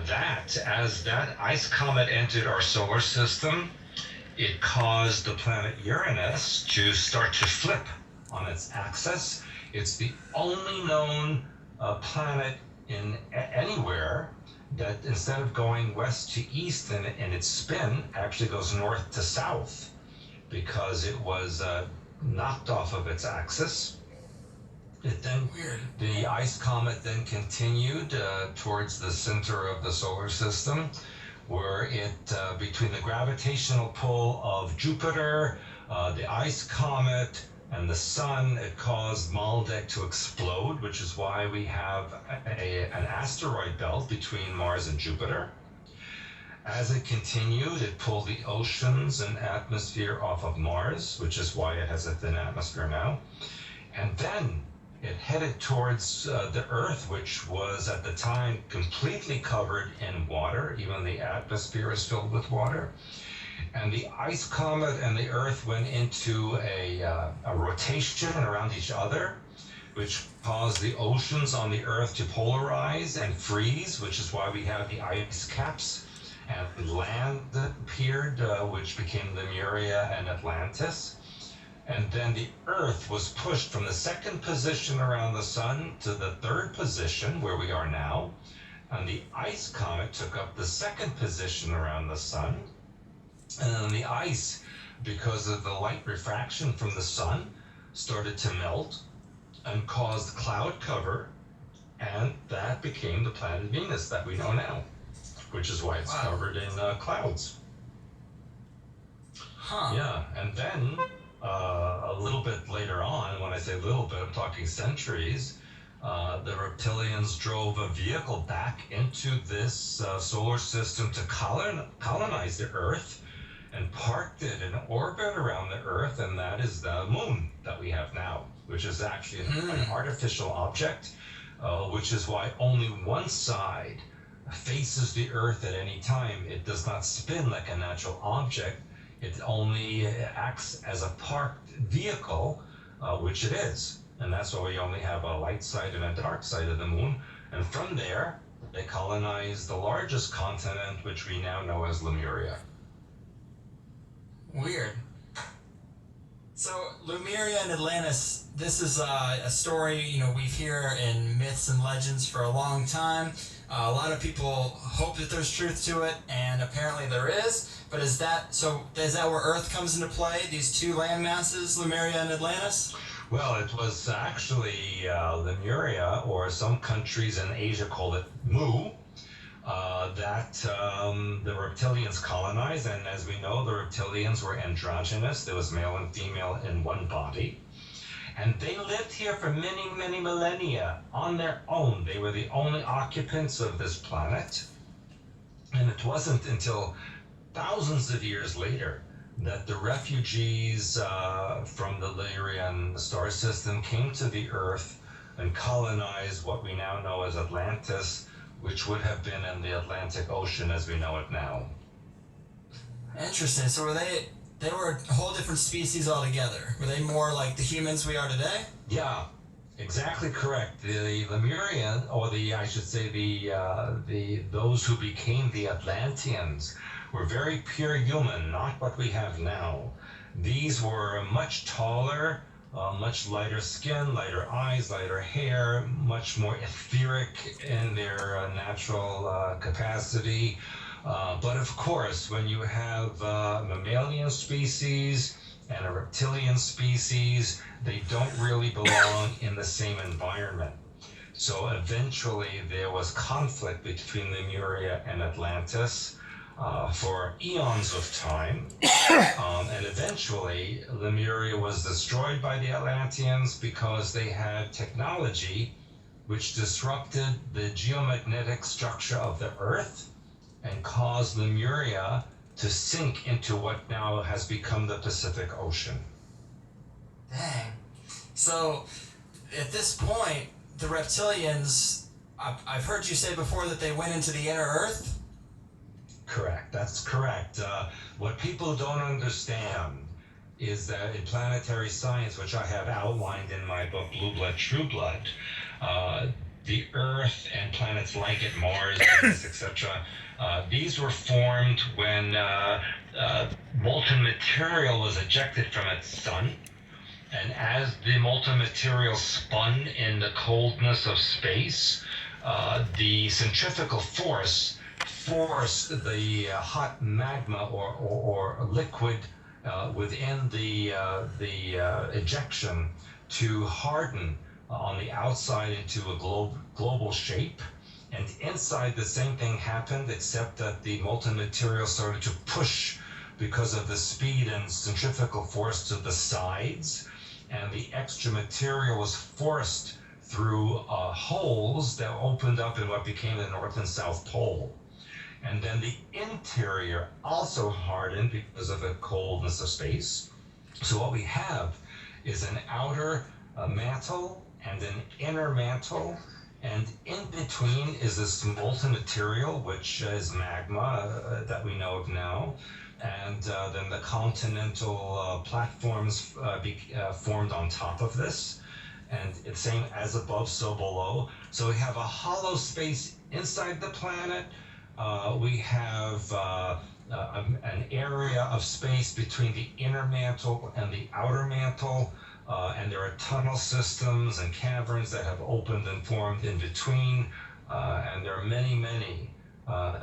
as that ice comet entered our solar system, it caused the planet Uranus to start to flip on its axis. It's the only known planet anywhere that instead of going west to east in its spin, actually goes north to south because it was knocked off of its axis. The ice comet then continued towards the center of the solar system, where it, between the gravitational pull of Jupiter, the ice comet, and the sun, it caused Maldek to explode, which is why we have an asteroid belt between Mars and Jupiter. As it continued, it pulled the oceans and atmosphere off of Mars, which is why it has a thin atmosphere now. And then it headed towards the Earth, which was at the time completely covered in water. Even the atmosphere is filled with water. And the ice comet and the Earth went into a rotation around each other, which caused the oceans on the Earth to polarize and freeze, which is why we have the ice caps. And land appeared, which became Lemuria and Atlantis. And then the Earth was pushed from the second position around the sun to the third position, where we are now. And the ice comet took up the second position around the sun. And then the ice, because of the light refraction from the sun, started to melt and caused cloud cover. And that became the planet Venus that we know now, which is why it's covered in clouds. Yeah, and then a little bit later on, when I say little bit, I'm talking centuries, the reptilians drove a vehicle back into this solar system to colonize the Earth and parked it in orbit around the Earth, and that is the moon that we have now, which is actually an artificial object, which is why only one side faces the Earth at any time. It does not spin like a natural object. It only acts as a parked vehicle, which it is. And that's why we only have a light side and a dark side of the moon. And from there, they colonized the largest continent, which we now know as Lemuria. Weird. So Lemuria and Atlantis, this is a story, we've heard in myths and legends for a long time. A lot of people hope that there's truth to it, and apparently there is. But is that where Earth comes into play, these two land masses, Lemuria and Atlantis? Well, it was actually Lemuria, or some countries in Asia call it Mu, that the reptilians colonized. And as we know, the reptilians were androgynous. There was male and female in one body. And they lived here for many, many millennia on their own. They were the only occupants of this planet. And it wasn't until thousands of years later that the refugees from the Lemurian star system came to the Earth and colonized what we now know as Atlantis, which would have been in the Atlantic Ocean as we know it now. Interesting. So they were a whole different species altogether. Were they more like the humans we are today? Yeah, exactly correct. The Lemurian, or I should say those who became the Atlanteans, were very pure human, not what we have now. These were much taller, much lighter skin, lighter eyes, lighter hair, much more etheric in their natural capacity. But of course, when you have a mammalian species and a reptilian species, they don't really belong in the same environment. So eventually there was conflict between Lemuria and Atlantis for eons of time. And eventually Lemuria was destroyed by the Atlanteans because they had technology which disrupted the geomagnetic structure of the Earth and caused Lemuria to sink into what now has become the Pacific Ocean. Dang. So, at this point, the reptilians, I've heard you say before that they went into the inner Earth? Correct, that's correct. What people don't understand is that in planetary science, which I have outlined in my book, Blue Blood, True Blood, the Earth and planets like it, Mars, Venus, etc. These were formed when molten material was ejected from its sun. And as the molten material spun in the coldness of space, the centrifugal force forced the hot magma or liquid within the ejection to harden on the outside into a global shape. And inside, the same thing happened, except that the molten material started to push because of the speed and centrifugal force to the sides, and the extra material was forced through holes that opened up in what became the North and South Pole. And then the interior also hardened because of the coldness of space. So what we have is an outer mantle and an inner mantle, and in between is this molten material, which is magma that we know of now. And then the continental platforms formed on top of this. And it's same as above, so below. So we have a hollow space inside the planet. We have an area of space between the inner mantle and the outer mantle. And there are tunnel systems and caverns that have opened and formed in between. And there are many, many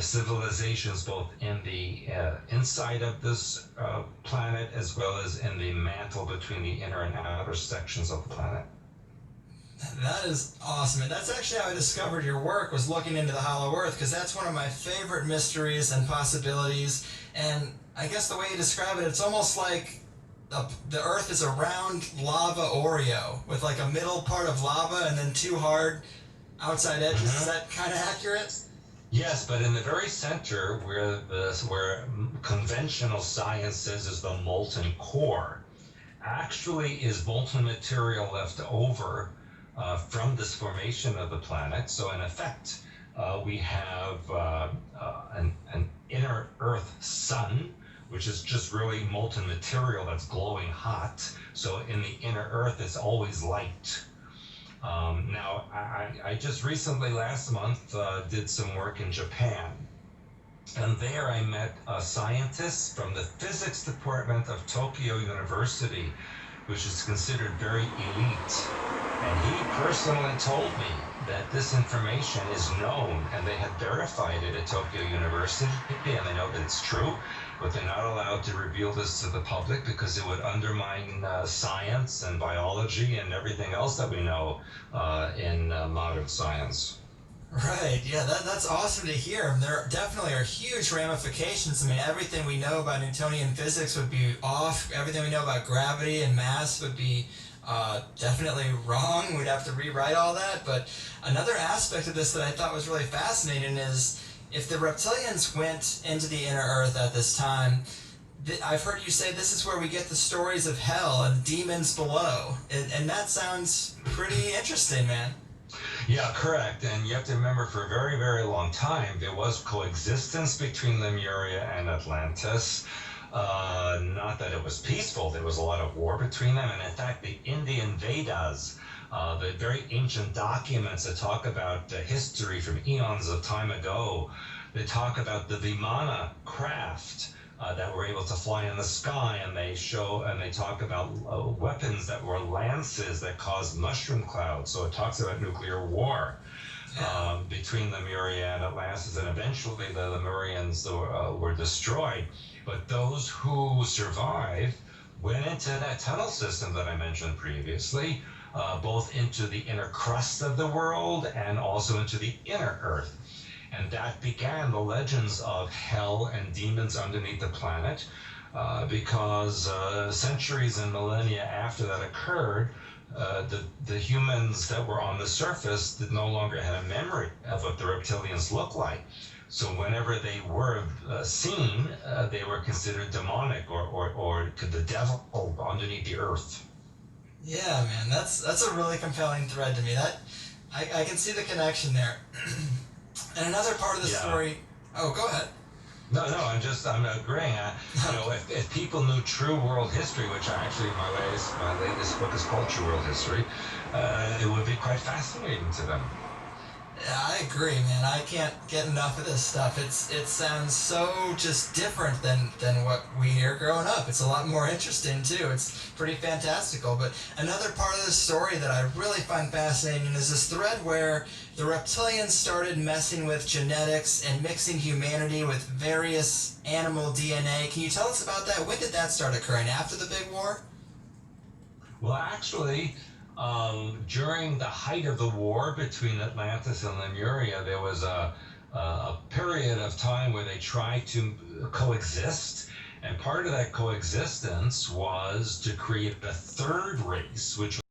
civilizations both in the inside of this planet as well as in the mantle between the inner and outer sections of the planet. That is awesome. And that's actually how I discovered your work, was looking into the Hollow Earth, because that's one of my favorite mysteries and possibilities. And I guess the way you describe it, it's almost like the Earth is a round lava Oreo with like a middle part of lava and then two hard outside edges. Is that kind of accurate? Yes, but in the very center, where conventional science says is the molten core, actually is molten material left over from this formation of the planet. So in effect, we have an inner Earth sun, which is just really molten material that's glowing hot. So in the inner Earth, it's always light. Now, I just recently, last month, did some work in Japan. And there I met a scientist from the physics department of Tokyo University, which is considered very elite. And he personally told me that this information is known, and they had verified it at Tokyo University, and they know that it's true, but they're not allowed to reveal this to the public because it would undermine science and biology and everything else that we know in modern science. Right, yeah, that's awesome to hear. There definitely are huge ramifications. I mean, everything we know about Newtonian physics would be off. Everything we know about gravity and mass would be definitely wrong. We'd have to rewrite all that. But another aspect of this that I thought was really fascinating is if the reptilians went into the inner Earth at this time, I've heard you say this is where we get the stories of hell and demons below. And that sounds pretty interesting, man. Yeah, correct. And you have to remember, for a very, very long time, there was coexistence between Lemuria and Atlantis. Not that it was peaceful. There was a lot of war between them. And in fact, the Indian Vedas, the very ancient documents that talk about history from eons of time ago, they talk about the Vimana craft that were able to fly in the sky, and they talk about weapons that were lances that caused mushroom clouds. So it talks about nuclear war between Lemuria and Atlantis, and eventually the Lemurians were destroyed. But those who survived went into that tunnel system that I mentioned previously, both into the inner crust of the world and also into the inner Earth. And that began the legends of hell and demons underneath the planet, because centuries and millennia after that occurred, the humans that were on the surface did no longer have a memory of what the reptilians looked like. So whenever they were seen, they were considered demonic or the devil underneath the earth. Yeah, man, that's a really compelling thread to me. That I can see the connection there. And another part of the story. Oh, go ahead. No, I'm agreeing. If people knew true world history, which actually my latest book is called True World History, it would be quite fascinating to them. Yeah, I agree, man. I can't get enough of this stuff. It sounds so just different than what we hear growing up. It's a lot more interesting too. It's pretty fantastical. But another part of the story that I really find fascinating is this thread where the reptilians started messing with genetics and mixing humanity with various animal DNA. Can you tell us about that? When did that start occurring? After the Big War? Well, actually, during the height of the war between Atlantis and Lemuria, there was a period of time where they tried to coexist. And part of that coexistence was to create a third race, which